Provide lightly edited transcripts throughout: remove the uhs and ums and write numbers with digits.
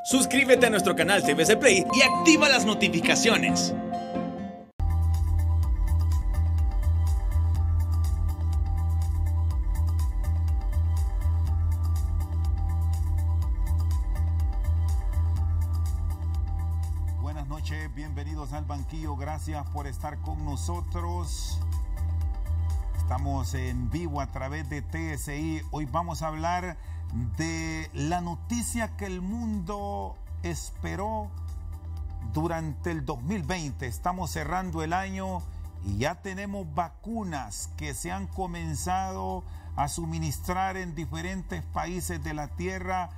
Suscríbete a nuestro canal CBC Play y activa las notificaciones. Buenas noches, bienvenidos al banquillo, gracias por estar con nosotros. Estamos en vivo a través de TSI. Hoy vamos a hablar de la noticia que el mundo esperó durante el 2020. Estamos cerrando el año y ya tenemos vacunas que se han comenzado a suministrar en diferentes países de la tierra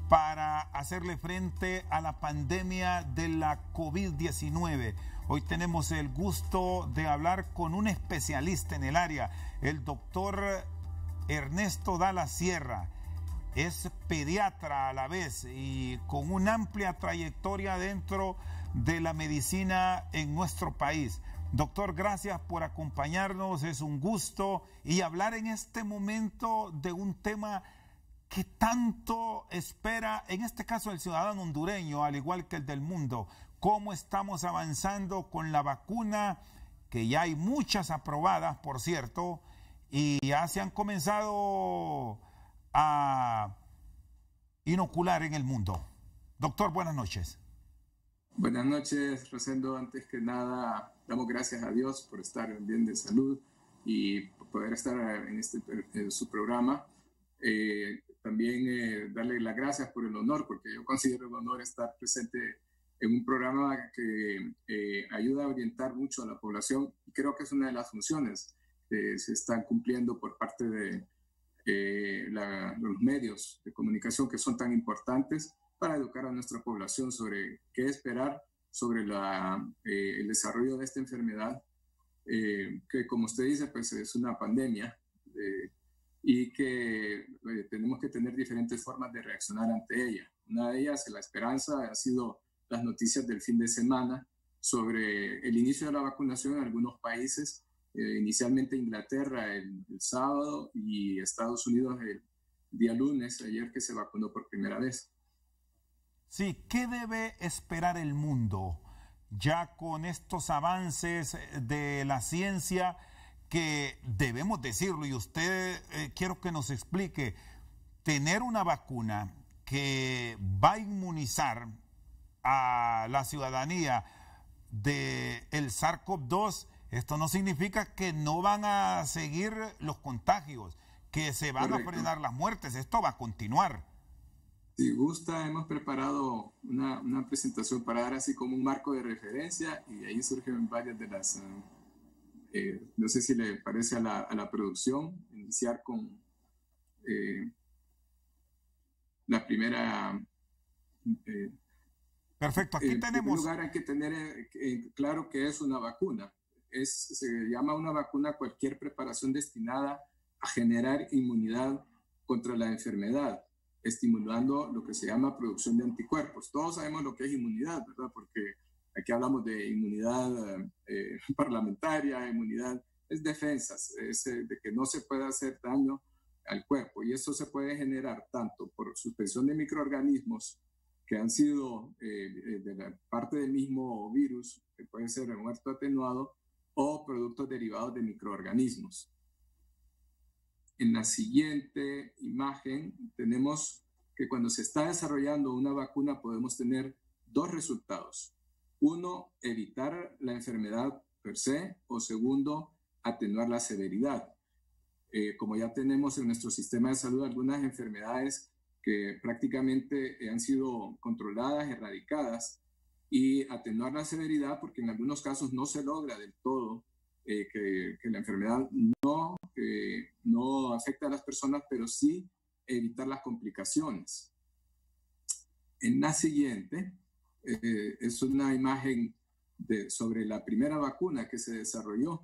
para hacerle frente a la pandemia de la COVID-19. Hoy tenemos el gusto de hablar con un especialista en el área, el doctor Ernesto Dalla Sierra. Es pediatra a la vez y con una amplia trayectoria dentro de la medicina en nuestro país. Doctor, gracias por acompañarnos, es un gusto y hablar en este momento de un tema que tanto espera, en este caso el ciudadano hondureño, al igual que el del mundo. ¿Cómo estamos avanzando con la vacuna? Que ya hay muchas aprobadas, por cierto, y ya se han comenzado a inocular en el mundo. Doctor, buenas noches. Buenas noches, Rosendo. Antes que nada, damos gracias a Dios por estar bien de salud y poder estar en su programa. También darle las gracias por el honor, porque yo considero un honor estar presente en un programa que ayuda a orientar mucho a la población. Y creo que es una de las funciones que se están cumpliendo por parte de los medios de comunicación, que son tan importantes para educar a nuestra población sobre qué esperar sobre el desarrollo de esta enfermedad, que como usted dice, pues es una pandemia y que tenemos que tener diferentes formas de reaccionar ante ella. Una de ellas, la esperanza, ha sido las noticias del fin de semana sobre el inicio de la vacunación en algunos países. Inicialmente Inglaterra el sábado y Estados Unidos el día lunes, ayer que se vacunó por primera vez. Sí, ¿qué debe esperar el mundo ya con estos avances de la ciencia que debemos decirlo? Y usted quiero que nos explique, tener una vacuna que va a inmunizar a la ciudadanía del SARS-CoV-2, esto no significa que no van a seguir los contagios, que se van a frenar las muertes, esto va a continuar. Si gusta, hemos preparado una presentación para dar así como un marco de referencia y ahí surgen varias de las, no sé si le parece a la producción, iniciar con la primera... Perfecto, aquí tenemos... En primer lugar hay que tener claro que es una vacuna. Se llama una vacuna cualquier preparación destinada a generar inmunidad contra la enfermedad, estimulando lo que se llama producción de anticuerpos. Todos sabemos lo que es inmunidad, ¿verdad? Porque aquí hablamos de inmunidad parlamentaria, inmunidad, es defensas, es de que no se pueda hacer daño al cuerpo. Y eso se puede generar tanto por suspensión de microorganismos que han sido de la parte del mismo virus, que puede ser muerto atenuado, o productos derivados de microorganismos. En la siguiente imagen tenemos que cuando se está desarrollando una vacuna podemos tener dos resultados. Uno, evitar la enfermedad per se, o segundo, atenuar la severidad. Como ya tenemos en nuestro sistema de salud algunas enfermedades que prácticamente han sido controladas, erradicadas, y atenuar la severidad, porque en algunos casos no se logra del todo que la enfermedad no afecta a las personas, pero sí evitar las complicaciones. En la siguiente es una imagen sobre la primera vacuna que se desarrolló.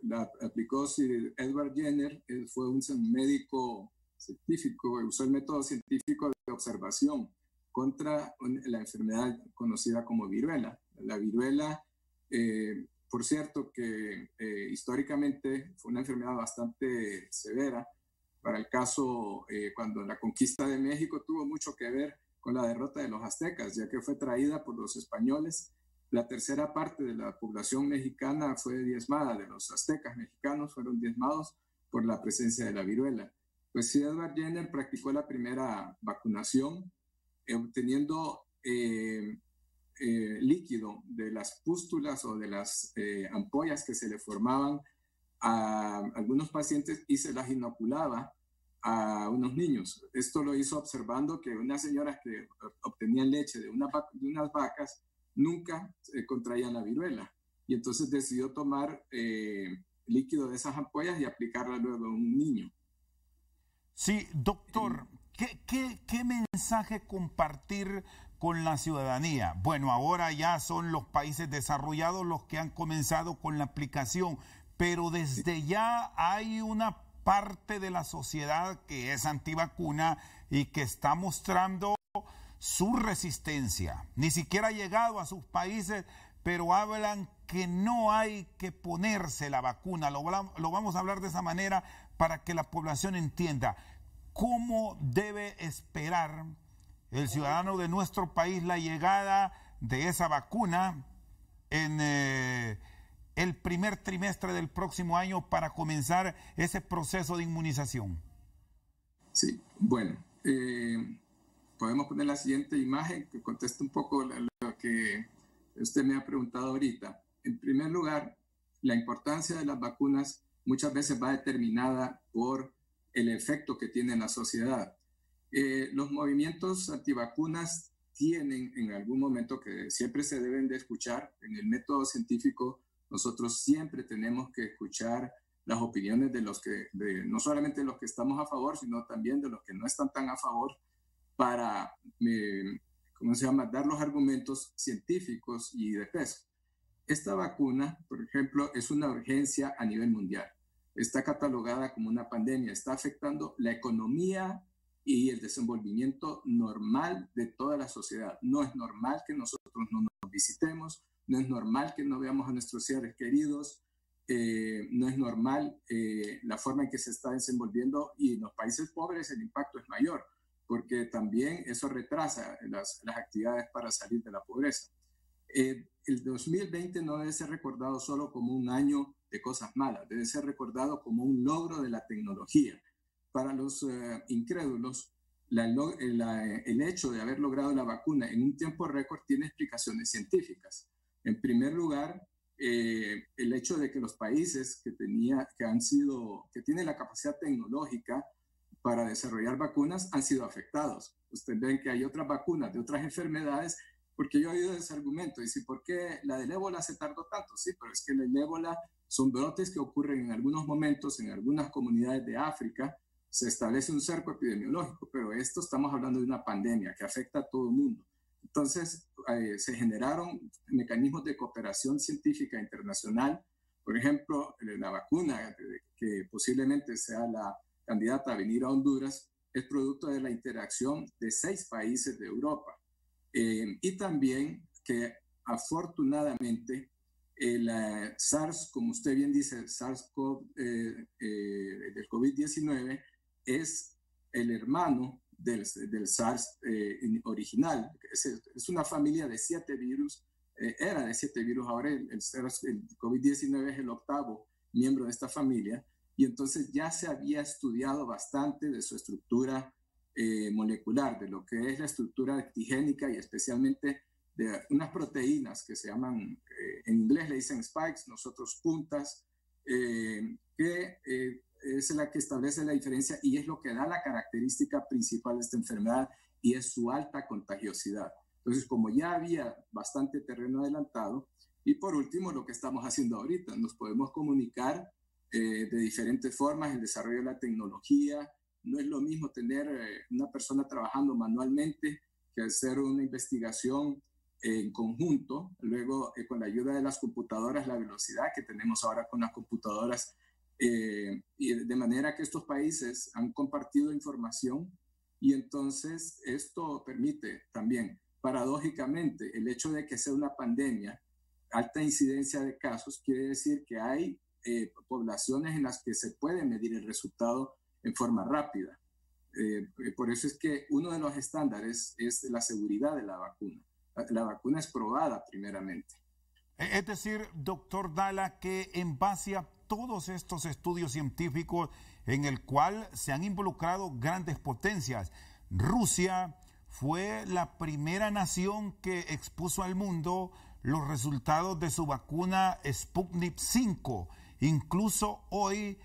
La aplicó Sir Edward Jenner, él fue un médico científico, usó el método científico de observación contra la enfermedad conocida como viruela. La viruela, por cierto, que históricamente fue una enfermedad bastante severa. Para el caso, cuando la conquista de México tuvo mucho que ver con la derrota de los aztecas, ya que fue traída por los españoles. La tercera parte de la población mexicana fue diezmada, de los aztecas mexicanos fueron diezmados por la presencia de la viruela. Pues Edward Jenner practicó la primera vacunación obteniendo líquido de las pústulas o de las ampollas que se le formaban a algunos pacientes y se las inoculaba a unos niños. Esto lo hizo observando que unas señoras que obtenían leche de unas vacas nunca contraían la viruela. Y entonces decidió tomar líquido de esas ampollas y aplicarla luego a un niño. Sí, doctor, ¿qué mensaje compartir con la ciudadanía? Bueno, ahora ya son los países desarrollados los que han comenzado con la aplicación, pero desde ya hay una parte de la sociedad que es antivacuna y que está mostrando su resistencia. Ni siquiera ha llegado a sus países, pero hablan que no hay que ponerse la vacuna. Lo vamos a hablar de esa manera para que la población entienda cómo debe esperar el ciudadano de nuestro país la llegada de esa vacuna en el primer trimestre del próximo año para comenzar ese proceso de inmunización. Sí, bueno, podemos poner la siguiente imagen que contesta un poco lo que usted me ha preguntado ahorita. En primer lugar, la importancia de las vacunas muchas veces va determinada por el efecto que tiene en la sociedad. Los movimientos antivacunas tienen en algún momento que siempre se deben de escuchar. En el método científico nosotros siempre tenemos que escuchar las opiniones de los que, no solamente de los que estamos a favor, sino también de los que no están tan a favor para, dar los argumentos científicos y de peso. Esta vacuna, por ejemplo, es una urgencia a nivel mundial. Está catalogada como una pandemia, está afectando la economía y el desenvolvimiento normal de toda la sociedad. No es normal que nosotros no nos visitemos, no es normal que no veamos a nuestros seres queridos, no es normal la forma en que se está desenvolviendo, y en los países pobres el impacto es mayor, porque también eso retrasa las actividades para salir de la pobreza. El 2020 no debe ser recordado solo como un año de cosas malas, debe ser recordado como un logro de la tecnología. Para los incrédulos, el hecho de haber logrado la vacuna en un tiempo récord tiene explicaciones científicas. En primer lugar, el hecho de que los países que tienen la capacidad tecnológica para desarrollar vacunas han sido afectados. Ustedes ven que hay otras vacunas de otras enfermedades, porque yo he oído ese argumento, y dice, ¿por qué la del ébola se tardó tanto? Sí, pero es que el ébola son brotes que ocurren en algunos momentos en algunas comunidades de África, se establece un cerco epidemiológico, pero esto estamos hablando de una pandemia que afecta a todo el mundo. Entonces, se generaron mecanismos de cooperación científica internacional. Por ejemplo, la vacuna que posiblemente sea la candidata a venir a Honduras es producto de la interacción de 6 países de Europa. Y también que afortunadamente el SARS, como usted bien dice, SARS-CoV del COVID-19 es el hermano del SARS original. Es una familia de 7 virus, era de 7 virus, ahora el COVID-19 es el 8º miembro de esta familia, y entonces ya se había estudiado bastante de su estructura molecular, de lo que es la estructura antigénica y especialmente de unas proteínas que se llaman, en inglés le dicen spikes, nosotros puntas, que es la que establece la diferencia y es lo que da la característica principal de esta enfermedad, y es su alta contagiosidad. Entonces, como ya había bastante terreno adelantado, y por último, lo que estamos haciendo ahorita, nos podemos comunicar de diferentes formas, el desarrollo de la tecnología. No es lo mismo tener una persona trabajando manualmente que hacer una investigación en conjunto. Luego, con la ayuda de las computadoras, la velocidad que tenemos ahora con las computadoras, y de manera que estos países han compartido información, y entonces esto permite también, paradójicamente, el hecho de que sea una pandemia, alta incidencia de casos, quiere decir que hay poblaciones en las que se puede medir el resultado en forma rápida. Por eso es que uno de los estándares es la seguridad de la vacuna. La vacuna es probada primeramente. Es decir, doctor Dalla, que en base a todos estos estudios científicos en el cual se han involucrado grandes potencias, Rusia fue la primera nación que expuso al mundo los resultados de su vacuna Sputnik 5. Incluso hoy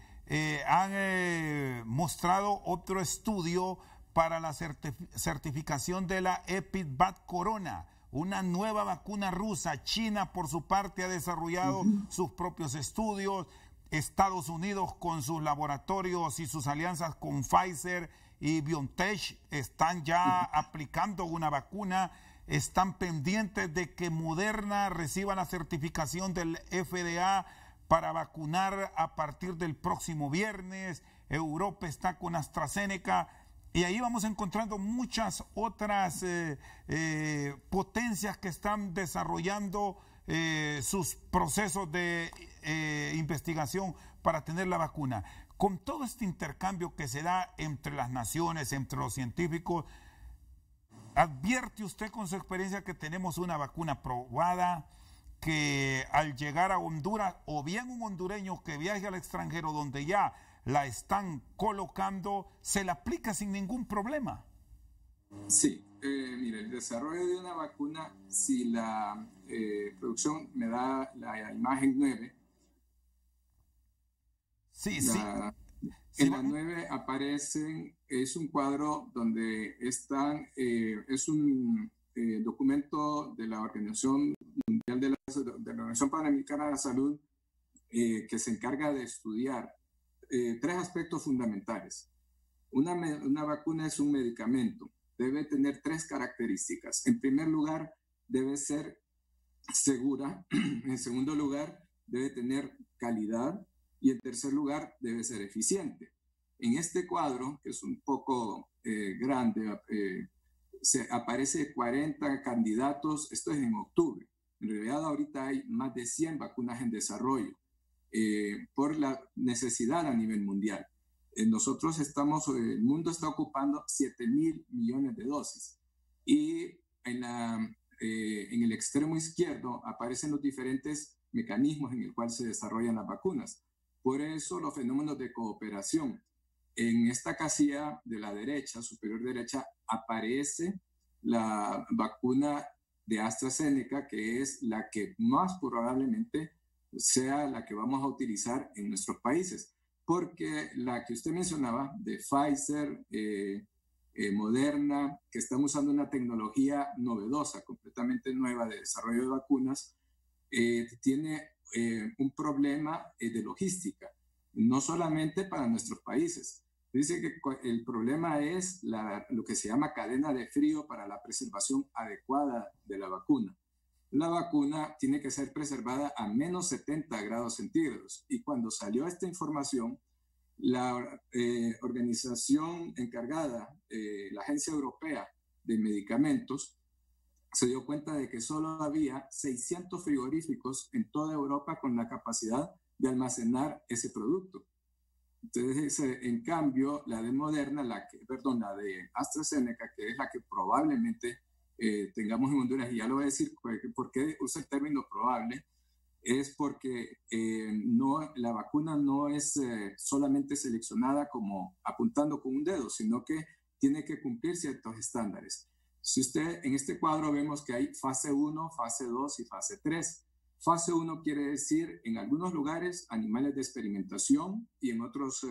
han mostrado otro estudio para la certificación de la EpiVac Corona, una nueva vacuna rusa. China, por su parte, ha desarrollado sus propios estudios. Estados Unidos, con sus laboratorios y sus alianzas con Pfizer y BioNTech, están ya aplicando una vacuna. Están pendientes de que Moderna reciba la certificación del FDA para vacunar a partir del próximo viernes. Europa está con AstraZeneca. Y ahí vamos encontrando muchas otras potencias que están desarrollando sus procesos de investigación para tener la vacuna. Con todo este intercambio que se da entre las naciones, entre los científicos, ¿advierte usted con su experiencia que tenemos una vacuna probada, que al llegar a Honduras, o bien un hondureño que viaje al extranjero donde ya la están colocando, se la aplica sin ningún problema? Sí, mire, el desarrollo de una vacuna, si la producción me da la imagen 9, en la 9 aparecen, es un cuadro donde están, es un documento de la Organización Mundial de la Organización Panamericana de la Salud que se encarga de estudiar tres aspectos fundamentales. Una vacuna es un medicamento. Debe tener tres características. En primer lugar, debe ser segura. En segundo lugar, debe tener calidad. Y en tercer lugar, debe ser eficiente. En este cuadro, que es un poco grande, aparece 40 candidatos. Esto es en octubre. En realidad, ahorita hay más de 100 vacunas en desarrollo por la necesidad a nivel mundial. Nosotros el mundo está ocupando 7.000 millones de dosis. Y en el extremo izquierdo aparecen los diferentes mecanismos en el cual se desarrollan las vacunas. Por eso los fenómenos de cooperación. En esta casilla de la derecha, superior derecha, aparece la vacuna de AstraZeneca, que es la que más probablemente sea la que vamos a utilizar en nuestros países. Porque la que usted mencionaba, de Pfizer, Moderna, que están usando una tecnología novedosa, completamente nueva de desarrollo de vacunas, tiene un problema de logística, no solamente para nuestros países. Dice que el problema es lo que se llama cadena de frío para la preservación adecuada de la vacuna. La vacuna tiene que ser preservada a menos 70 grados centígrados. Y cuando salió esta información, la organización encargada, la Agencia Europea de Medicamentos, se dio cuenta de que solo había 600 frigoríficos en toda Europa con la capacidad de almacenar ese producto. Entonces, en cambio, la de Moderna, la de AstraZeneca, que es la que probablemente tengamos en Honduras, y ya lo voy a decir, ¿por qué usa el término probable? Es porque la vacuna no es solamente seleccionada como apuntando con un dedo, sino que tiene que cumplir ciertos estándares. Si usted, en este cuadro vemos que hay fase 1, fase 2 y fase 3. Fase 1 quiere decir, en algunos lugares, animales de experimentación, y en otros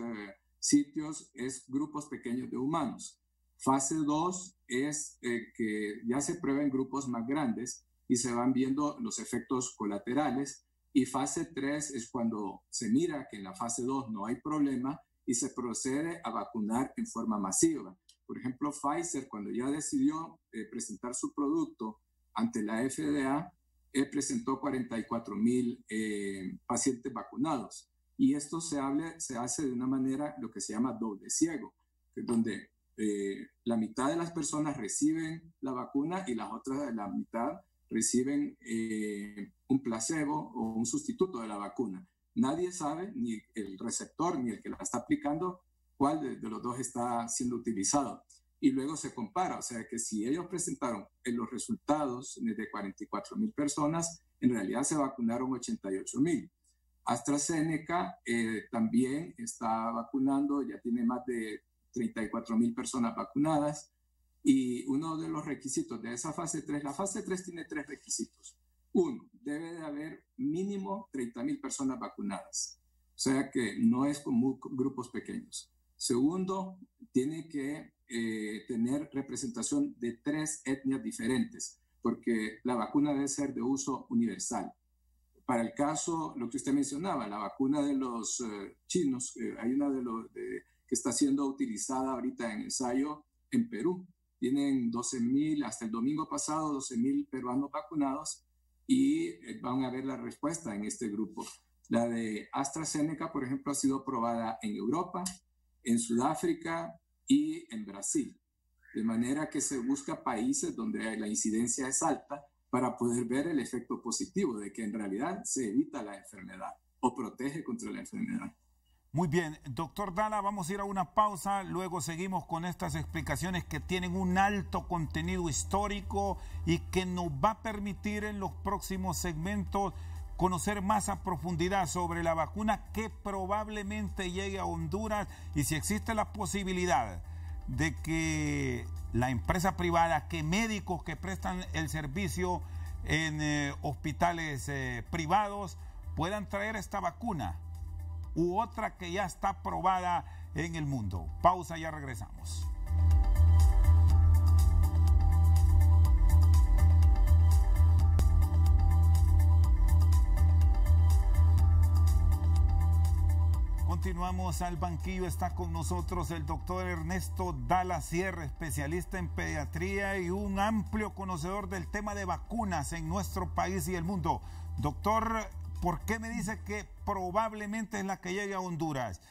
sitios es grupos pequeños de humanos. Fase 2 es que ya se prueba en grupos más grandes y se van viendo los efectos colaterales. Y fase 3 es cuando se mira que en la fase 2 no hay problema y se procede a vacunar en forma masiva. Por ejemplo, Pfizer, cuando ya decidió presentar su producto ante la FDA, presentó 44,000 pacientes vacunados. Y esto se hace de una manera, lo que se llama doble ciego, donde la mitad de las personas reciben la vacuna y las otras, la mitad, reciben un placebo o un sustituto de la vacuna. Nadie sabe, ni el receptor ni el que la está aplicando, cuál de los dos está siendo utilizado. Y luego se compara, o sea que si ellos presentaron los resultados de 44,000 personas, en realidad se vacunaron 88,000. AstraZeneca también está vacunando, ya tiene más de 34,000 personas vacunadas, y uno de los requisitos de esa fase 3, la fase 3 tiene 3 requisitos. Uno, debe de haber mínimo 30,000 personas vacunadas, o sea que no es como grupos pequeños. Segundo, tiene que tener representación de 3 etnias diferentes, porque la vacuna debe ser de uso universal. Para el caso, lo que usted mencionaba, la vacuna de los chinos, hay una que está siendo utilizada ahorita en ensayo en Perú. Tienen 12,000, hasta el domingo pasado, 12,000 peruanos vacunados, y van a ver la respuesta en este grupo. La de AstraZeneca, por ejemplo, ha sido probada en Europa, en Sudáfrica y en Brasil. De manera que se busca países donde la incidencia es alta para poder ver el efecto positivo de que en realidad se evita la enfermedad o protege contra la enfermedad. Muy bien, doctor Dala, vamos a ir a una pausa, luego seguimos con estas explicaciones que tienen un alto contenido histórico y que nos va a permitir en los próximos segmentos conocer más a profundidad sobre la vacuna que probablemente llegue a Honduras y si existe la posibilidad de que la empresa privada, que médicos que prestan el servicio en hospitales privados puedan traer esta vacuna u otra que ya está aprobada en el mundo. Pausa, ya regresamos. Continuamos al banquillo, está con nosotros el doctor Ernesto Dala Sierra, especialista en pediatría y un amplio conocedor del tema de vacunas en nuestro país y el mundo. Doctor, ¿por qué me dice que probablemente es la que llegue a Honduras?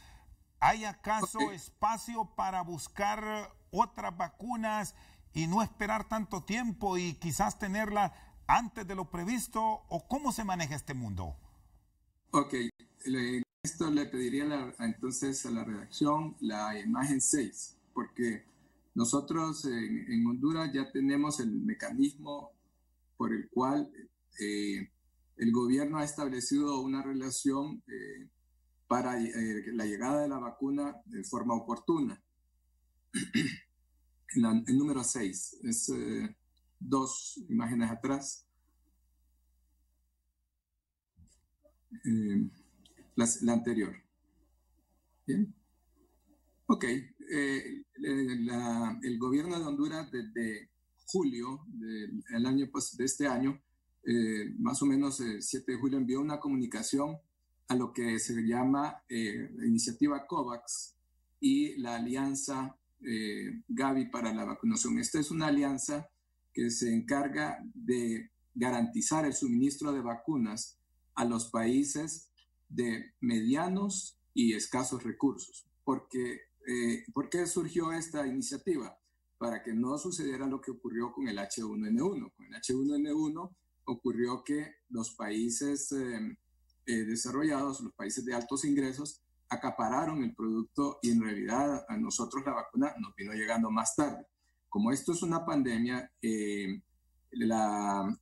¿Hay acaso espacio para buscar otras vacunas y no esperar tanto tiempo y quizás tenerla antes de lo previsto? ¿O cómo se maneja este mundo? Ok, esto le pediría entonces a la redacción la imagen 6, porque nosotros en Honduras ya tenemos el mecanismo por el cual el gobierno ha establecido una relación para la llegada de la vacuna de forma oportuna. El número 6 es 2 imágenes atrás. La anterior. Bien. Ok. El gobierno de Honduras desde julio de este año, más o menos el 7 de julio, envió una comunicación a lo que se llama la iniciativa COVAX y la alianza Gavi para la vacunación. Esta es una alianza que se encarga de garantizar el suministro de vacunas a los países de medianos y escasos recursos. ¿Por qué surgió esta iniciativa? Para que no sucediera lo que ocurrió con el H1N1. Con el H1N1 ocurrió que los países desarrollados, los países de altos ingresos, acapararon el producto y en realidad a nosotros la vacuna nos vino llegando más tarde. Como esto es una pandemia, la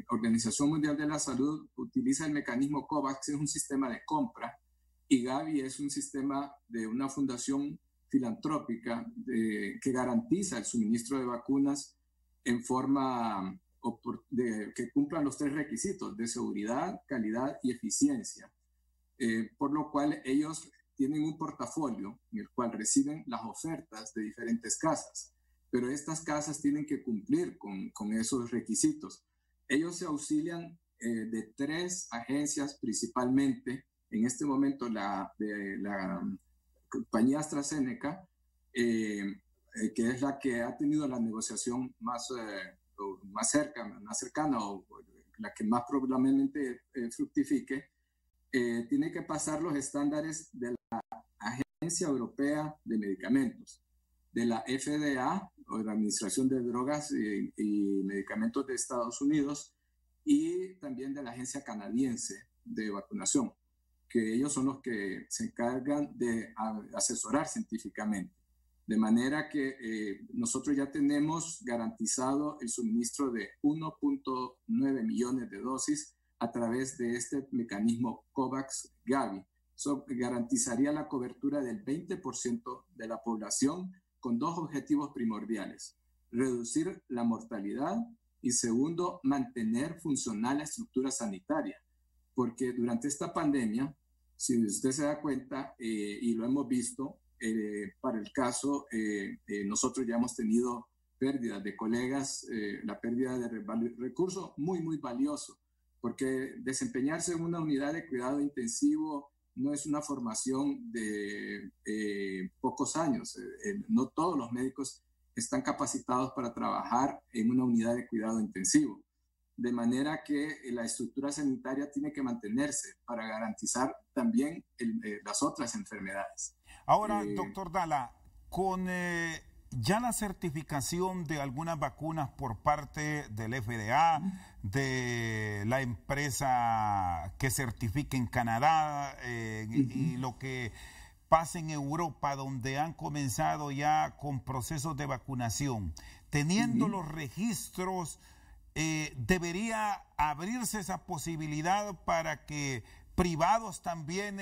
Organización Mundial de la Salud utiliza el mecanismo COVAX, que es un sistema de compra, y Gavi es un sistema de una fundación filantrópica que garantiza el suministro de vacunas en forma que cumplan los 3 requisitos de seguridad, calidad y eficiencia. Por lo cual ellos tienen un portafolio en el cual reciben las ofertas de diferentes casas, pero estas casas tienen que cumplir con esos requisitos. Ellos se auxilian de 3 agencias principalmente, en este momento la compañía AstraZeneca, que es la que ha tenido la negociación más cercana o la que más probablemente fructifique, tiene que pasar los estándares de la Agencia Europea de Medicamentos, de la FDA, o de la Administración de Drogas y Medicamentos de Estados Unidos, y también de la Agencia Canadiense de Vacunación. que ellos son los que se encargan de asesorar científicamente. De manera que nosotros ya tenemos garantizado el suministro de 1.9 millones de dosis a través de este mecanismo COVAX-Gavi. Eso garantizaría la cobertura del 20% de la población con dos objetivos primordiales: reducir la mortalidad y, segundo, mantener funcional la estructura sanitaria. Porque durante esta pandemia, si usted se da cuenta, y lo hemos visto, para el caso, nosotros ya hemos tenido pérdidas de colegas, la pérdida de recursos muy, muy valioso, porque desempeñarse en una unidad de cuidado intensivo no es una formación de pocos años. No todos los médicos están capacitados para trabajar en una unidad de cuidado intensivo. De manera que la estructura sanitaria tiene que mantenerse para garantizar también las otras enfermedades. Ahora, doctor Dala, con ya la certificación de algunas vacunas por parte del FDA, de la empresa que certifica en Canadá y lo que pasa en Europa, donde han comenzado ya con procesos de vacunación, teniendo los registros, debería abrirse esa posibilidad para que privados también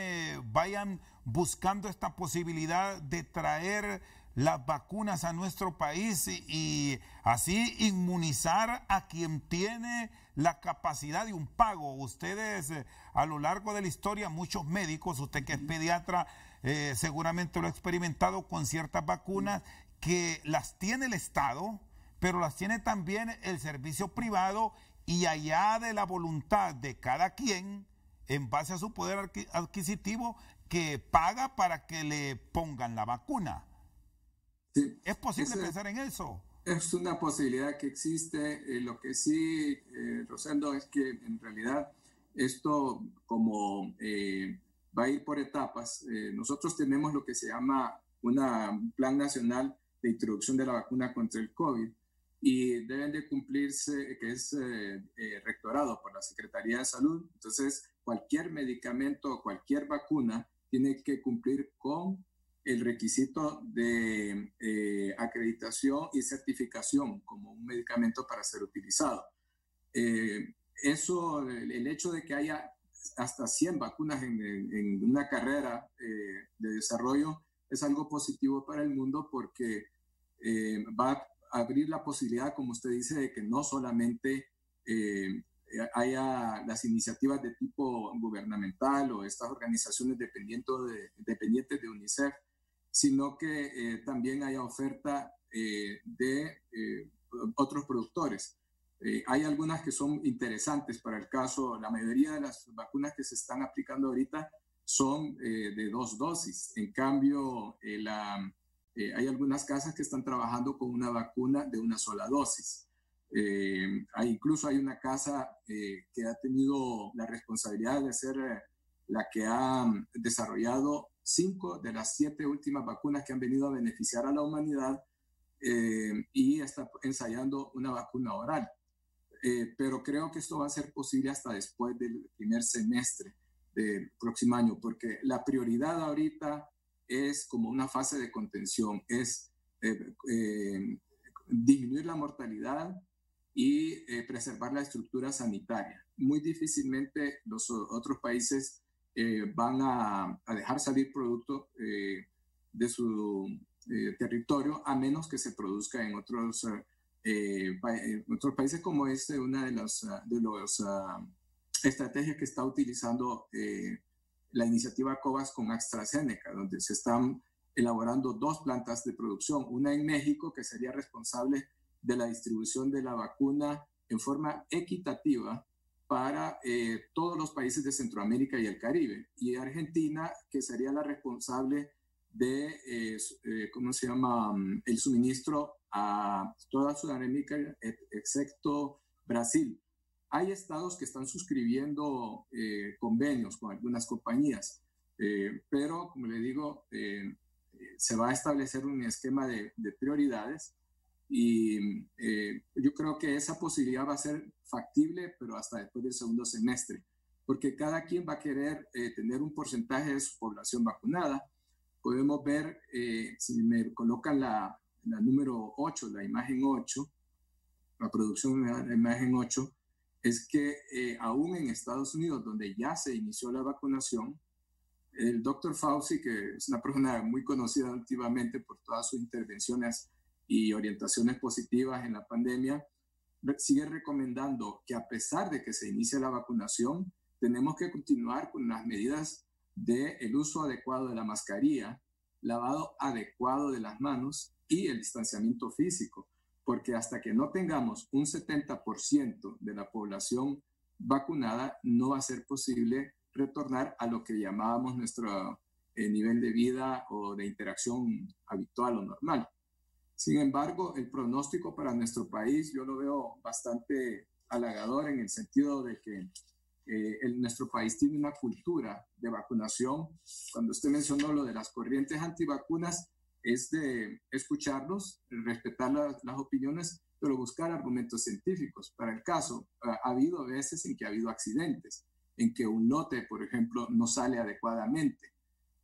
vayan buscando esta posibilidad de traer las vacunas a nuestro país y así inmunizar a quien tiene la capacidad de un pago. Ustedes a lo largo de la historia, muchos médicos, usted que es pediatra, seguramente lo ha experimentado con ciertas vacunas que las tiene el Estado, pero las tiene también el servicio privado, y allá de la voluntad de cada quien, en base a su poder adquisitivo, que paga para que le pongan la vacuna. Sí, ¿es posible pensar en eso? Es una posibilidad que existe. Lo que sí, Rosendo, es que en realidad esto como va a ir por etapas. Nosotros tenemos lo que se llama un plan nacional de introducción de la vacuna contra el COVID, y deben de cumplirse, que es rectorado por la Secretaría de Salud. Entonces, cualquier medicamento o cualquier vacuna tiene que cumplir con el requisito de acreditación y certificación como un medicamento para ser utilizado. Eso, el hecho de que haya hasta 100 vacunas en una carrera de desarrollo es algo positivo para el mundo, porque va a abrir la posibilidad, como usted dice, de que no solamente haya las iniciativas de tipo gubernamental o estas organizaciones dependientes de UNICEF, sino que también haya oferta de otros productores. Hay algunas que son interesantes para el caso. La mayoría de las vacunas que se están aplicando ahorita son de 2 dosis. En cambio, hay algunas casas que están trabajando con una vacuna de una sola dosis. Incluso hay una casa que ha tenido la responsabilidad de ser la que ha desarrollado 5 de las 7 últimas vacunas que han venido a beneficiar a la humanidad, y está ensayando una vacuna oral. Pero creo que esto va a ser posible hasta después del primer semestre del próximo año, porque la prioridad ahorita es como una fase de contención, es disminuir la mortalidad y preservar la estructura sanitaria. Muy difícilmente los otros países van a dejar salir producto de su territorio, a menos que se produzca en otros países, como es una de las estrategias que está utilizando la iniciativa COVAX con AstraZeneca, donde se están elaborando 2 plantas de producción, una en México, que sería responsable de la distribución de la vacuna en forma equitativa para todos los países de Centroamérica y el Caribe, y Argentina, que sería la responsable de, el suministro a toda Sudamérica, excepto Brasil. Hay estados que están suscribiendo convenios con algunas compañías, pero, como le digo, se va a establecer un esquema de prioridades, y yo creo que esa posibilidad va a ser factible, pero hasta después del segundo semestre. porque cada quien va a querer tener un porcentaje de su población vacunada. Podemos ver, si me colocan la número 8, la imagen 8, la producción de la imagen 8, es que aún en Estados Unidos, donde ya se inició la vacunación, el Dr. Fauci, que es una persona muy conocida últimamente por todas sus intervenciones y orientaciones positivas en la pandemia, sigue recomendando que a pesar de que se inicie la vacunación, tenemos que continuar con las medidas del uso adecuado de la mascarilla, lavado adecuado de las manos y el distanciamiento físico, porque hasta que no tengamos un 70% de la población vacunada, no va a ser posible retornar a lo que llamábamos nuestro nivel de vida o de interacción habitual o normal. Sin embargo, el pronóstico para nuestro país yo lo veo bastante halagador en el sentido de que nuestro país tiene una cultura de vacunación. Cuando usted mencionó lo de las corrientes antivacunas, es de escucharlos, respetar las opiniones, pero buscar argumentos científicos. Para el caso, ha habido veces en que ha habido accidentes, en que un lote, por ejemplo, no sale adecuadamente.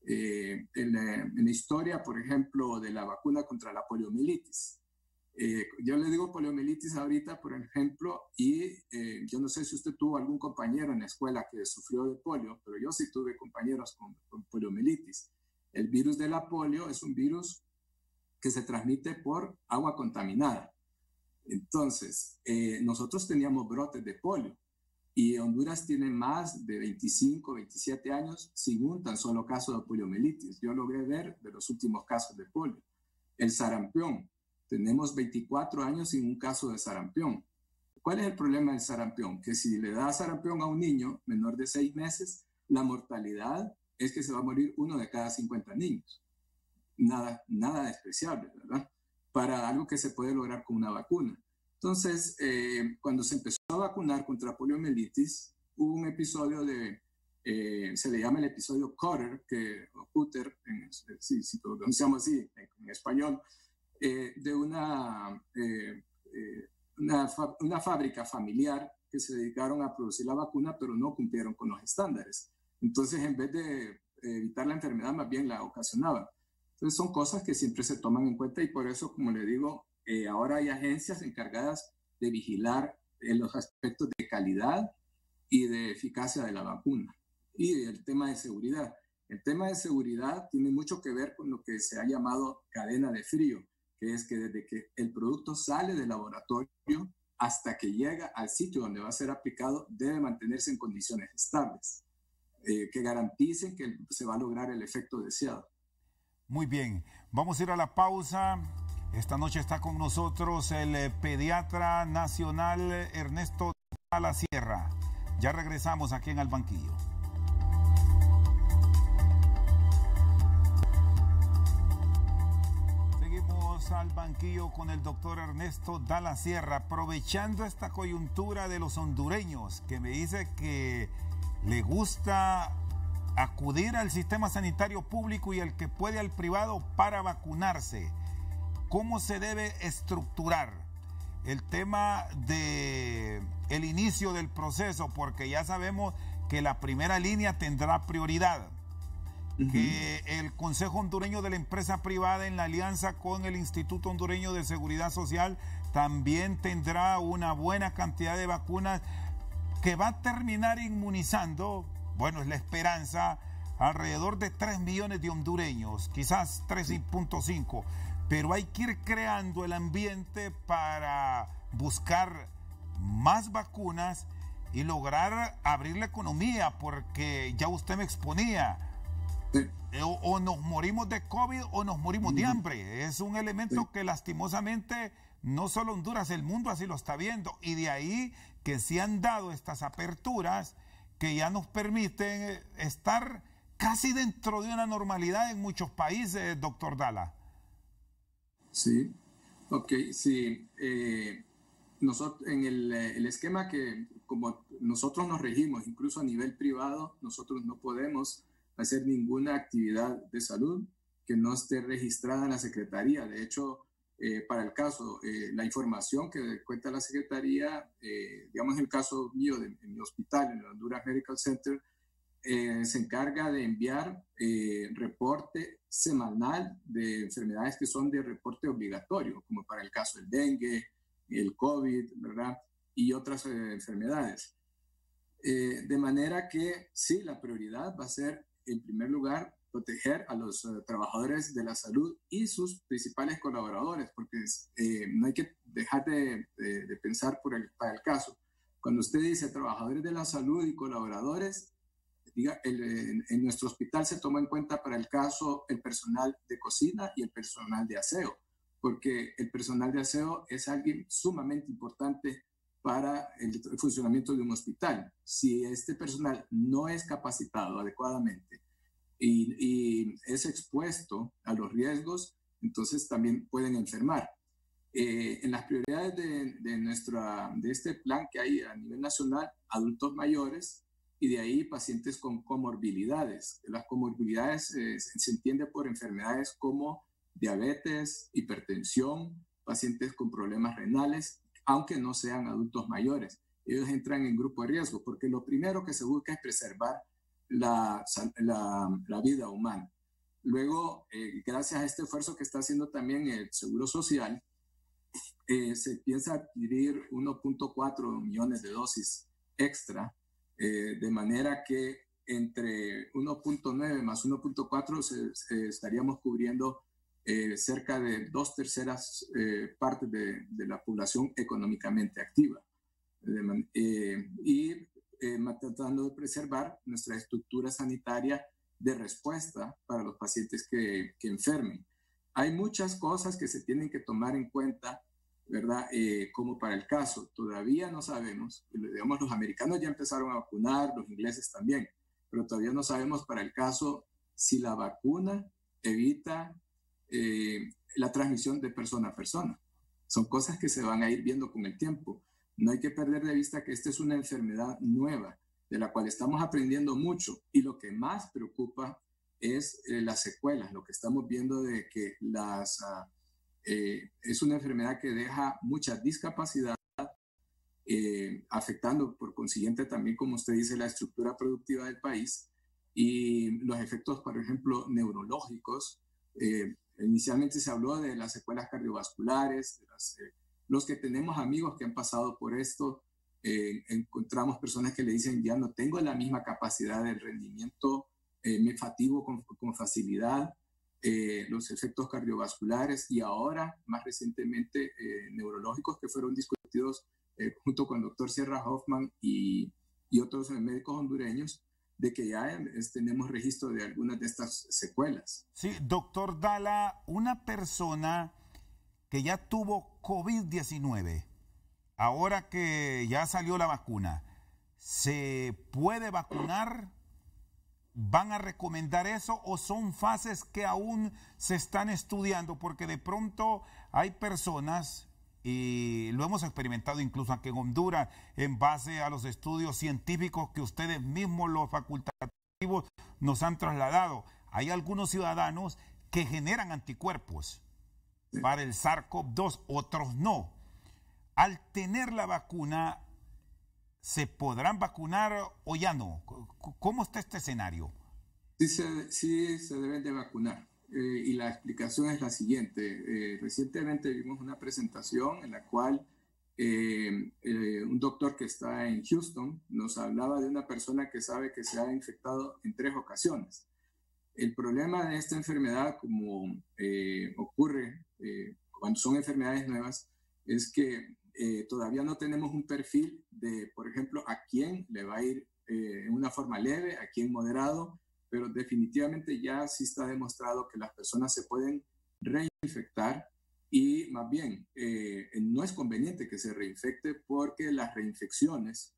En la historia, por ejemplo, de la vacuna contra la poliomielitis. Yo le digo poliomielitis ahorita, por ejemplo, y yo no sé si usted tuvo algún compañero en la escuela que sufrió de polio, pero yo sí tuve compañeros con poliomielitis. El virus de la polio es un virus que se transmite por agua contaminada. Entonces, nosotros teníamos brotes de polio y Honduras tiene más de 25, 27 años sin un tan solo caso de poliomielitis. Yo logré ver de los últimos casos de polio. El sarampión. Tenemos 24 años sin un caso de sarampión. ¿Cuál es el problema del sarampión? Que si le da sarampión a un niño menor de 6 meses, la mortalidad es que se va a morir 1 de cada 50 niños. Nada despreciable, ¿verdad? Para algo que se puede lograr con una vacuna. Entonces, cuando se empezó a vacunar contra poliomielitis, hubo un episodio se le llama el episodio Cutter, o Cutter, si lo pronunciamos así en español, de una fábrica familiar que se dedicaron a producir la vacuna, pero no cumplieron con los estándares. Entonces, en vez de evitar la enfermedad, más bien la ocasionaban. Entonces, son cosas que siempre se toman en cuenta y por eso, como le digo, ahora hay agencias encargadas de vigilar los aspectos de calidad y de eficacia de la vacuna. Y el tema de seguridad. El tema de seguridad tiene mucho que ver con lo que se ha llamado cadena de frío, que es que desde que el producto sale del laboratorio hasta que llega al sitio donde va a ser aplicado, debe mantenerse en condiciones estables, que garanticen que se va a lograr el efecto deseado. Muy bien, vamos a ir a la pausa. Esta noche está con nosotros el pediatra nacional Ernesto Dalla Sierra. Ya regresamos aquí en Al Banquillo. Seguimos al banquillo con el doctor Ernesto Dalla Sierra, aprovechando esta coyuntura de los hondureños, que me dice que le gusta acudir al sistema sanitario público y el que puede al privado para vacunarse. ¿Cómo se debe estructurar el tema del inicio del proceso? Porque ya sabemos que la primera línea tendrá prioridad. Que el Consejo Hondureño de la Empresa Privada, en la alianza con el Instituto Hondureño de Seguridad Social, también tendrá una buena cantidad de vacunas que va a terminar inmunizando, bueno, es la esperanza, alrededor de 3 millones de hondureños, quizás 3.5, pero hay que ir creando el ambiente para buscar más vacunas y lograr abrir la economía, porque ya usted me exponía, o nos morimos de COVID o nos morimos de hambre. Es un elemento que lastimosamente no solo Honduras, el mundo así lo está viendo, y de ahí que se han dado estas aperturas que ya nos permiten estar casi dentro de una normalidad en muchos países, doctor Dalla. Sí, ok, sí. Nosotros, en el esquema que como nosotros nos regimos, incluso a nivel privado, nosotros no podemos hacer ninguna actividad de salud que no esté registrada en la Secretaría. De hecho, para el caso, la información que cuenta la Secretaría, digamos en el caso mío, en mi hospital, en el Honduras Medical Center, se encarga de enviar reporte semanal de enfermedades que son de reporte obligatorio, como para el caso del dengue, el COVID, ¿verdad? Y otras enfermedades. De manera que sí, la prioridad va a ser, en primer lugar, proteger a los trabajadores de la salud y sus principales colaboradores, porque no hay que dejar de pensar para el caso. Cuando usted dice trabajadores de la salud y colaboradores, diga, en nuestro hospital se toma en cuenta para el caso el personal de cocina y el personal de aseo, porque el personal de aseo es alguien sumamente importante para el funcionamiento de un hospital. Si este personal no es capacitado adecuadamente y es expuesto a los riesgos, entonces también pueden enfermar. En las prioridades de este plan que hay a nivel nacional, adultos mayores y de ahí pacientes con comorbilidades. Las comorbilidades se entiende por enfermedades como diabetes, hipertensión, pacientes con problemas renales, aunque no sean adultos mayores. Ellos entran en grupo de riesgo porque lo primero que se busca es preservar la vida humana. Luego, gracias a este esfuerzo que está haciendo también el Seguro Social, se piensa adquirir 1.4 millones de dosis extra, de manera que entre 1.9 más 1.4 estaríamos cubriendo cerca de 2/3 partes de la población económicamente activa. Tratando de preservar nuestra estructura sanitaria de respuesta para los pacientes que enfermen. Hay muchas cosas que se tienen que tomar en cuenta, ¿verdad? Como para el caso, todavía no sabemos, digamos, los americanos ya empezaron a vacunar, los ingleses también, pero todavía no sabemos para el caso si la vacuna evita la transmisión de persona a persona. Son cosas que se van a ir viendo con el tiempo. No hay que perder de vista que esta es una enfermedad nueva, de la cual estamos aprendiendo mucho, y lo que más preocupa es las secuelas, lo que estamos viendo de que es una enfermedad que deja mucha discapacidad, afectando por consiguiente también, como usted dice, la estructura productiva del país y los efectos, por ejemplo, neurológicos. Inicialmente se habló de las secuelas cardiovasculares, los que tenemos amigos que han pasado por esto, encontramos personas que le dicen ya no tengo la misma capacidad de rendimiento, me fatigo con facilidad, los efectos cardiovasculares y ahora, más recientemente, neurológicos que fueron discutidos junto con el doctor Sierra Hoffman y otros médicos hondureños, de que ya tenemos registro de algunas de estas secuelas. Sí, doctor Dala, una persona que ya tuvo COVID-19, ahora que ya salió la vacuna, ¿se puede vacunar? ¿Van a recomendar eso o son fases que aún se están estudiando? Porque de pronto hay personas, y lo hemos experimentado incluso aquí en Honduras, en base a los estudios científicos que ustedes mismos, los facultativos, nos han trasladado. Hay algunos ciudadanos que generan anticuerpos para el SARS-CoV-2, otros no. Al tener la vacuna, ¿se podrán vacunar o ya no? ¿Cómo está este escenario? Sí se deben de vacunar. Y la explicación es la siguiente. Recientemente vimos una presentación en la cual un doctor que está en Houston nos hablaba de una persona que sabe que se ha infectado en 3 ocasiones. El problema de esta enfermedad, como ocurre cuando son enfermedades nuevas, es que todavía no tenemos un perfil de, por ejemplo, a quién le va a ir en una forma leve, a quién moderado, pero definitivamente ya sí está demostrado que las personas se pueden reinfectar y más bien no es conveniente que se reinfecte porque las reinfecciones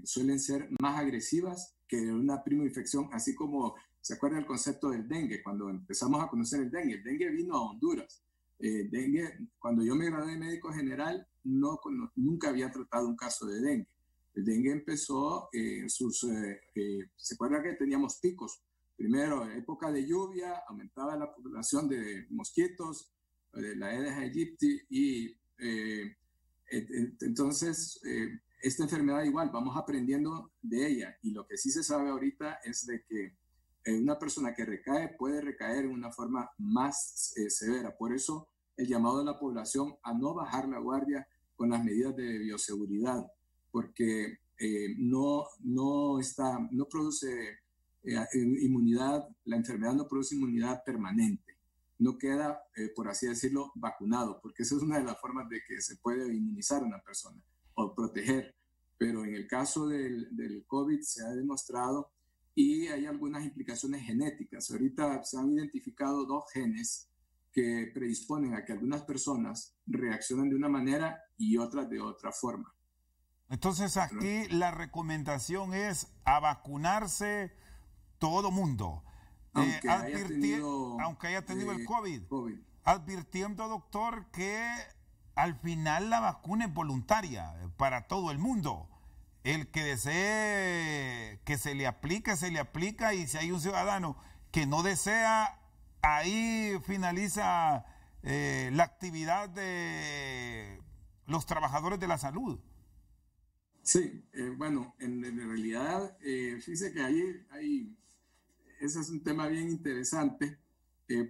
suelen ser más agresivas que una prima infección, así como se acuerda el concepto del dengue, cuando empezamos a conocer el dengue vino a Honduras. Dengue, cuando yo me gradué de médico general, nunca había tratado un caso de dengue. El dengue empezó, se acuerda que teníamos picos. Primero, en época de lluvia, aumentaba la población de mosquitos, la Aedes aegypti, y entonces esta enfermedad igual, vamos aprendiendo de ella, y lo que sí se sabe ahorita es de que una persona que recae puede recaer en una forma más severa. Por eso el llamado de la población a no bajar la guardia con las medidas de bioseguridad, porque no produce inmunidad, la enfermedad no produce inmunidad permanente, no queda, por así decirlo, vacunado, porque esa es una de las formas de que se puede inmunizar a una persona o proteger, pero en el caso del COVID se ha demostrado y hay algunas implicaciones genéticas. Ahorita se han identificado 2 genes que predisponen a que algunas personas reaccionen de una manera y otras de otra forma. Entonces aquí la recomendación es a vacunarse todo mundo, aunque haya tenido el COVID. Advirtiendo, doctor, que al final la vacuna es voluntaria para todo el mundo. El que desee que se le aplique, y si hay un ciudadano que no desea, ahí finaliza la actividad de los trabajadores de la salud. Sí, bueno, en realidad, fíjese que ese es un tema bien interesante,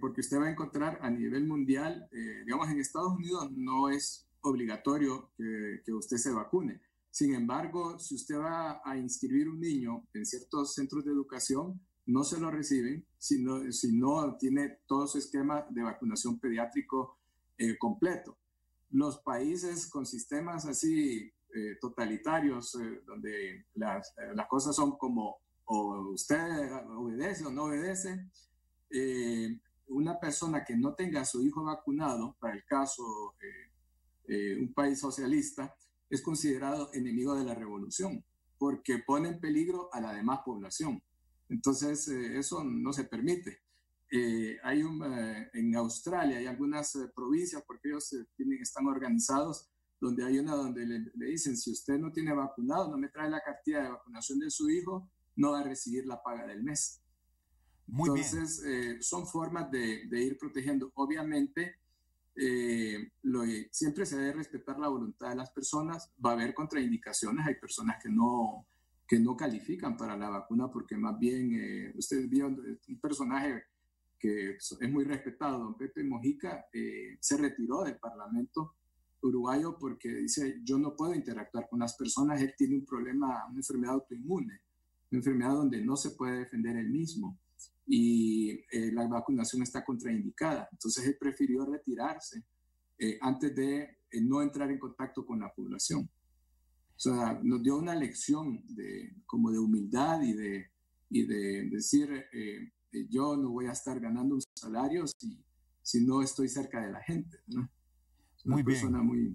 porque usted va a encontrar a nivel mundial, digamos, en Estados Unidos no es obligatorio que usted se vacune. Sin embargo, si usted va a inscribir un niño en ciertos centros de educación, no se lo reciben si no tiene todo su esquema de vacunación pediátrico completo. Los países con sistemas así totalitarios, donde las cosas son como o usted obedece o no obedece, una persona que no tenga a su hijo vacunado, para el caso un país socialista, es considerado enemigo de la revolución, porque pone en peligro a la demás población. Entonces, eso no se permite. En Australia hay algunas provincias, porque ellos están organizados, donde hay una donde le dicen, si usted no tiene vacunado, no me trae la cartilla de vacunación de su hijo, no va a recibir la paga del mes. Entonces, son formas de ir protegiendo. Obviamente, siempre se debe respetar la voluntad de las personas. Va a haber contraindicaciones. Hay personas que no califican para la vacuna porque más bien, usted vio un personaje que es muy respetado, don Pepe Mojica, se retiró del Parlamento uruguayo porque dice, yo no puedo interactuar con las personas, él tiene un problema, una enfermedad autoinmune, una enfermedad donde no se puede defender él mismo y la vacunación está contraindicada. Entonces él prefirió retirarse antes de no entrar en contacto con la población. O sea, nos dio una lección como de humildad y de decir, yo no voy a estar ganando un salario si no estoy cerca de la gente, ¿no? Es una persona muy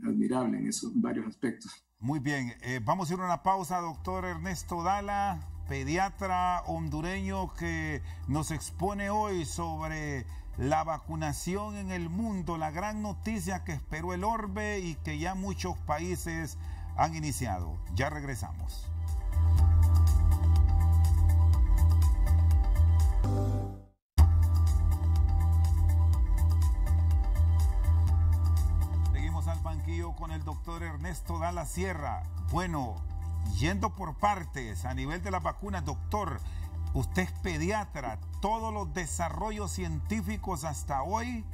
admirable en varios aspectos. Muy bien, vamos a ir a una pausa, doctor Ernesto Dala, pediatra hondureño que nos expone hoy sobre la vacunación en el mundo, la gran noticia que esperó el orbe y que ya muchos países han iniciado. Ya regresamos. Seguimos al banquillo con el doctor Ernesto Dala Sierra. Bueno, yendo por partes, a nivel de la vacuna, doctor, usted es pediatra, todos los desarrollos científicos hasta hoy,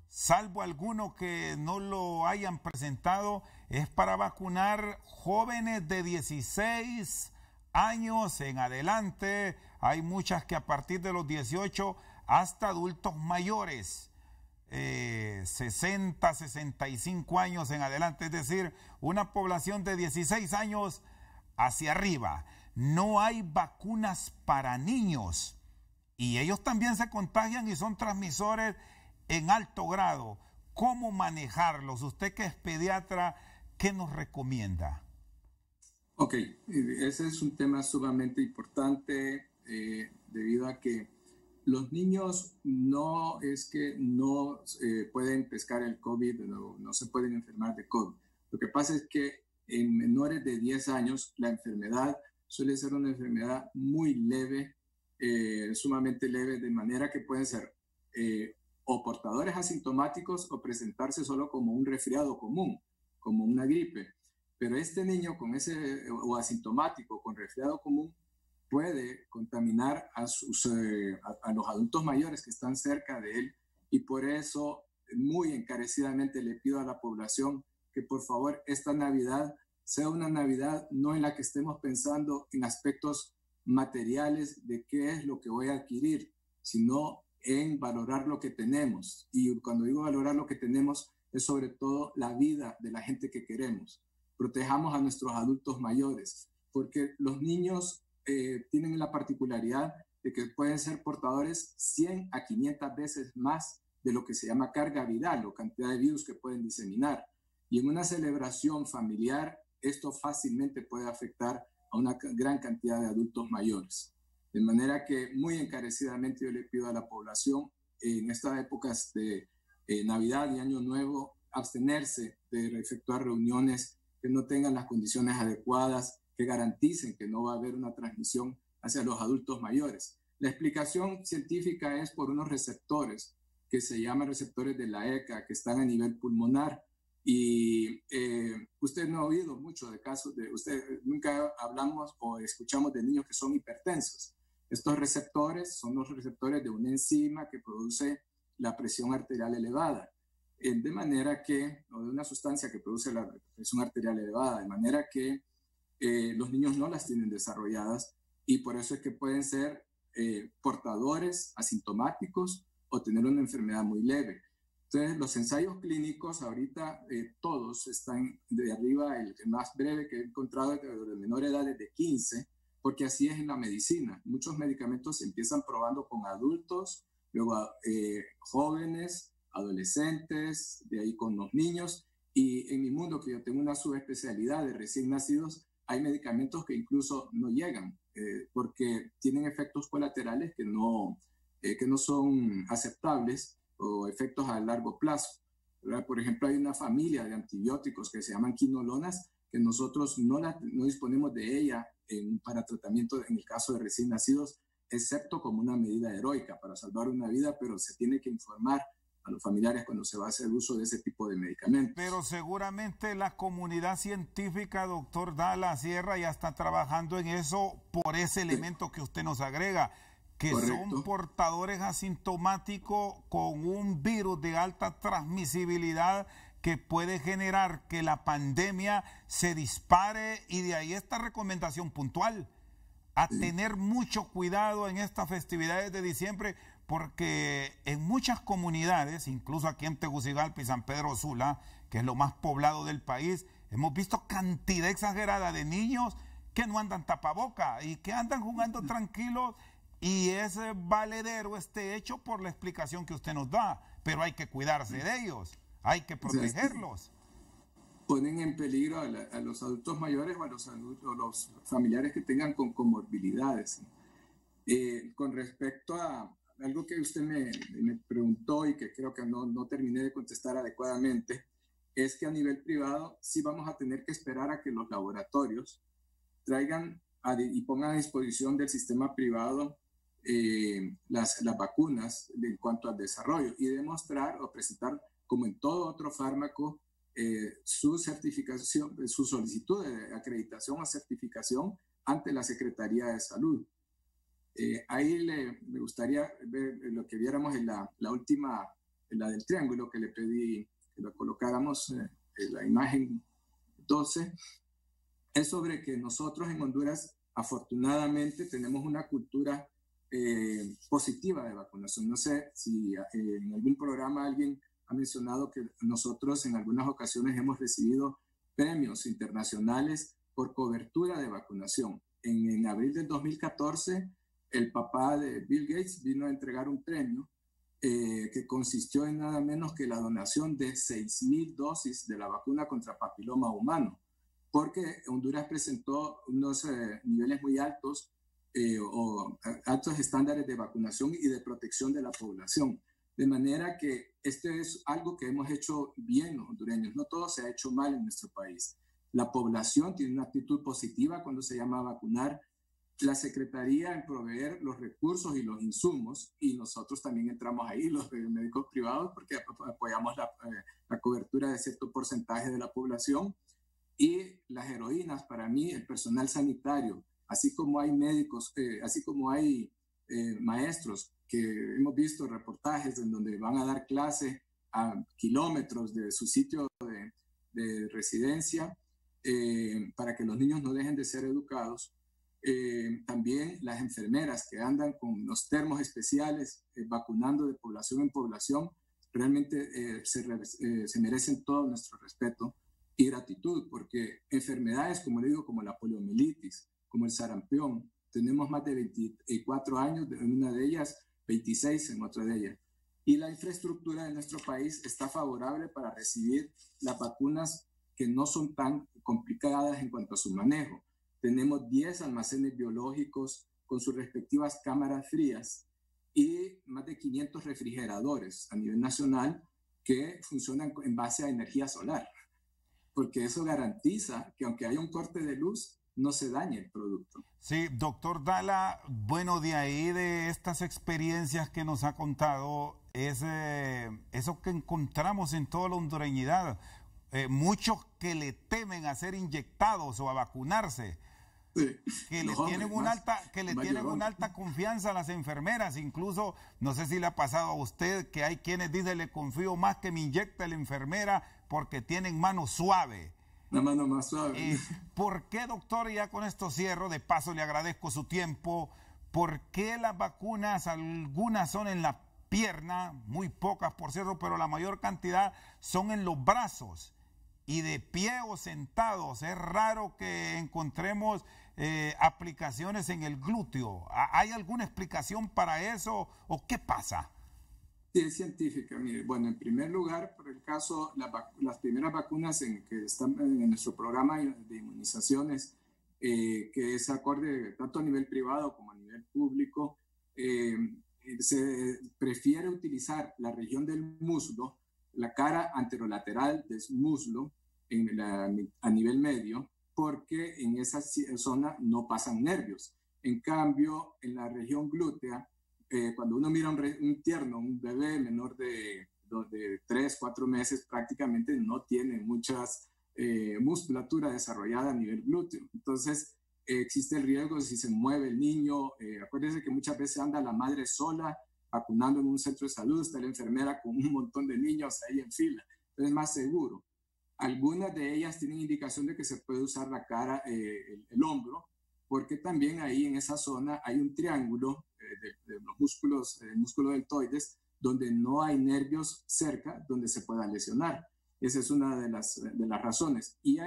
salvo algunos que no lo hayan presentado, es para vacunar jóvenes de 16 años en adelante. Hay muchas que a partir de los 18 hasta adultos mayores, 60, 65 años en adelante, es decir, una población de 16 años hacia arriba. No hay vacunas para niños y ellos también se contagian y son transmisores en alto grado. ¿Cómo manejarlos? Usted que es pediatra, ¿qué nos recomienda? Ok, ese es un tema sumamente importante debido a que los niños no es que no pueden pescar el COVID, no se pueden enfermar de COVID. Lo que pasa es que en menores de 10 años la enfermedad suele ser una enfermedad muy leve, sumamente leve, de manera que pueden ser o portadores asintomáticos o presentarse solo como un resfriado común, como una gripe. Pero este niño con ese, o asintomático con resfriado común, puede contaminar a los adultos mayores que están cerca de él, y por eso muy encarecidamente le pido a la población que por favor esta Navidad sea una Navidad no en la que estemos pensando en aspectos materiales de qué es lo que voy a adquirir, sino en valorar lo que tenemos. Y cuando digo valorar lo que tenemos, es sobre todo la vida de la gente que queremos. Protejamos a nuestros adultos mayores, porque los niños tienen la particularidad de que pueden ser portadores 100 a 500 veces más de lo que se llama carga viral o cantidad de virus que pueden diseminar. Y en una celebración familiar, esto fácilmente puede afectar a una gran cantidad de adultos mayores. De manera que muy encarecidamente yo le pido a la población en estas épocas de Navidad y Año Nuevo abstenerse de efectuar reuniones que no tengan las condiciones adecuadas, que garanticen que no va a haber una transmisión hacia los adultos mayores. La explicación científica es por unos receptores que se llaman receptores de la ECA, que están a nivel pulmonar. Y usted no ha oído mucho de casos nunca hablamos o escuchamos de niños que son hipertensos. Estos receptores son los receptores de una enzima que produce la presión arterial elevada, de manera que, o de una sustancia que produce la presión arterial elevada, de manera que los niños no las tienen desarrolladas, y por eso es que pueden ser portadores asintomáticos o tener una enfermedad muy leve. Entonces, los ensayos clínicos ahorita todos están de arriba, el más breve que he encontrado de menor edad de 15, porque así es en la medicina. Muchos medicamentos se empiezan probando con adultos, luego jóvenes, adolescentes, de ahí con los niños, y en mi mundo, que yo tengo una subespecialidad de recién nacidos, hay medicamentos que incluso no llegan, porque tienen efectos colaterales que no son aceptables, o efectos a largo plazo, ¿verdad? Por ejemplo, hay una familia de antibióticos que se llaman quinolonas, que nosotros no disponemos de ella para tratamiento en el caso de recién nacidos, excepto como una medida heroica para salvar una vida, pero se tiene que informar a los familiares cuando se va a hacer uso de ese tipo de medicamentos. Pero seguramente la comunidad científica, doctor Dala Sierra, ya está trabajando en eso por ese elemento que usted nos agrega, que correcto, son portadores asintomáticos con un virus de alta transmisibilidad que puede generar que la pandemia se dispare, y de ahí esta recomendación puntual a tener mucho cuidado en estas festividades de diciembre, porque en muchas comunidades, incluso aquí en Tegucigalpa y San Pedro Sula, que es lo más poblado del país, hemos visto cantidad exagerada de niños que no andan tapaboca y que andan jugando tranquilos. Y es valedero este hecho por la explicación que usted nos da, pero hay que cuidarse de ellos, hay que protegerlos. Ponen en peligro a los adultos mayores o a los familiares que tengan con comorbilidades. Con respecto a algo que usted me preguntó y que creo que no terminé de contestar adecuadamente, es que a nivel privado sí vamos a tener que esperar a que los laboratorios traigan y pongan a disposición del sistema privado las vacunas en cuanto al desarrollo, y demostrar o presentar, como en todo otro fármaco, su certificación, su solicitud de acreditación o certificación ante la Secretaría de Salud. Ahí me gustaría ver lo que viéramos en la última, en la del triángulo, que le pedí que lo colocáramos en la imagen 12, es sobre que nosotros en Honduras afortunadamente tenemos una cultura positiva de vacunación. No sé si en algún programa alguien ha mencionado que nosotros en algunas ocasiones hemos recibido premios internacionales por cobertura de vacunación. En abril del 2014, el papá de Bill Gates vino a entregar un premio que consistió en nada menos que la donación de 6,000 dosis de la vacuna contra papiloma humano, porque Honduras presentó unos niveles muy altos o altos estándares de vacunación y de protección de la población. De manera que este es algo que hemos hecho bien los hondureños. No todo se ha hecho mal en nuestro país. La población tiene una actitud positiva cuando se llama a vacunar, la Secretaría en proveer los recursos y los insumos, y nosotros también entramos ahí, los médicos privados, porque apoyamos la cobertura de cierto porcentaje de la población. Y las heroínas, para mí, el personal sanitario, así como hay médicos, así como hay maestros, que hemos visto reportajes en donde van a dar clases a kilómetros de su sitio de residencia, para que los niños no dejen de ser educados. También las enfermeras que andan con los termos especiales, vacunando de población en población, realmente se merecen todo nuestro respeto y gratitud, porque enfermedades, como le digo, como la poliomielitis, como el sarampión, tenemos más de 24 años en una de ellas, 26 en otra de ellas. Y la infraestructura de nuestro país está favorable para recibir las vacunas que no son tan complicadas en cuanto a su manejo. Tenemos 10 almacenes biológicos con sus respectivas cámaras frías y más de 500 refrigeradores a nivel nacional que funcionan en base a energía solar, porque eso garantiza que aunque haya un corte de luz, no se dañe el producto. Sí, doctor Dala, bueno, de ahí de estas experiencias que nos ha contado, es eso que encontramos en toda la hondureñidad, muchos que le temen a ser inyectados o a vacunarse, sí, que le tienen una alta confianza a las enfermeras, incluso, no sé si le ha pasado a usted, que hay quienes dicen, le confío más que me inyecte la enfermera porque tienen mano suave. La mano más suave. ¿Por qué, doctor, ya con esto cierro, de paso le agradezco su tiempo, por qué las vacunas, algunas son en la pierna, muy pocas por cierto, pero la mayor cantidad son en los brazos y de pie o sentados? Es raro que encontremos aplicaciones en el glúteo. ¿Hay alguna explicación para eso o qué pasa? Sí, es científica. Mire, bueno, en primer lugar, por el caso, las primeras vacunas que están en nuestro programa de inmunizaciones, que es acorde tanto a nivel privado como a nivel público, se prefiere utilizar la región del muslo, la cara anterolateral del muslo, a nivel medio, porque en esa zona no pasan nervios. En cambio, en la región glútea, cuando uno mira un bebé menor de 3, 4 meses, prácticamente no tiene muchas musculatura desarrollada a nivel glúteo. Entonces, existe el riesgo de si se mueve el niño. Acuérdense que muchas veces anda la madre sola vacunando en un centro de salud, está la enfermera con un montón de niños ahí en fila. Entonces, es más seguro. Algunas de ellas tienen indicación de que se puede usar la cara, el hombro, porque también ahí en esa zona hay un triángulo de los músculos, el músculo deltoides, donde no hay nervios cerca donde se pueda lesionar. Esa es una de las razones. Y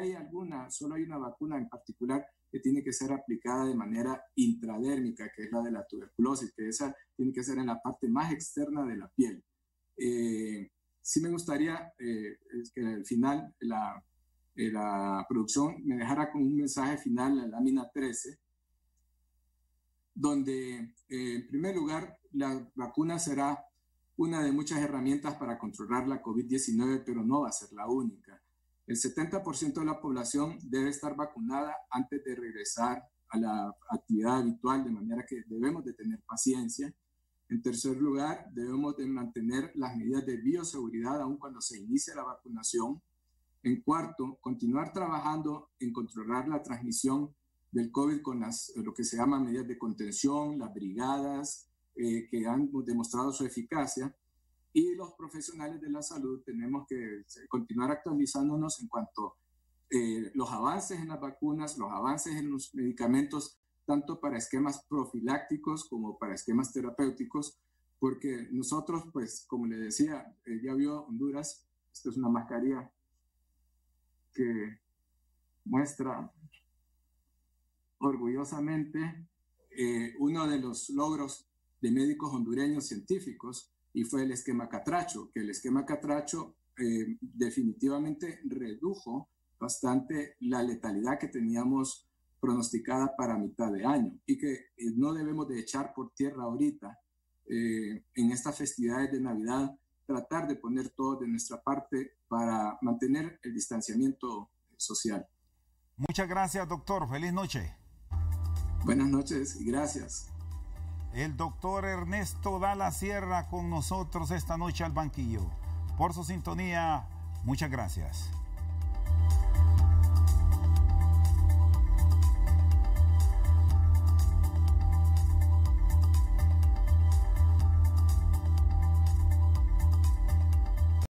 solo hay una vacuna en particular que tiene que ser aplicada de manera intradérmica, que es la de la tuberculosis, que esa tiene que ser en la parte más externa de la piel. Sí me gustaría que al final la producción me dejara con un mensaje final, la lámina 13, donde en primer lugar la vacuna será una de muchas herramientas para controlar la COVID-19, pero no va a ser la única. El 70% de la población debe estar vacunada antes de regresar a la actividad habitual, de manera que debemos de tener paciencia. En tercer lugar, debemos de mantener las medidas de bioseguridad aun cuando se inicie la vacunación. En cuarto, continuar trabajando en controlar la transmisión del COVID con lo que se llaman medidas de contención, las brigadas que han demostrado su eficacia. Y los profesionales de la salud tenemos que continuar actualizándonos en cuanto a los avances en las vacunas, los avances en los medicamentos, tanto para esquemas profilácticos como para esquemas terapéuticos, porque nosotros, pues, como le decía, ya vio Honduras, esta es una mascarilla que muestra orgullosamente uno de los logros de médicos hondureños científicos, y fue el esquema Catracho, que el esquema Catracho definitivamente redujo bastante la letalidad que teníamos pronosticada para mitad de año, y que no debemos de echar por tierra ahorita en estas festividades de Navidad, tratar de poner todo de nuestra parte para mantener el distanciamiento social. Muchas gracias, doctor. Feliz noche. Buenas noches y gracias. El doctor Ernesto Dalla Sierra con nosotros esta noche al banquillo. Por su sintonía, muchas gracias.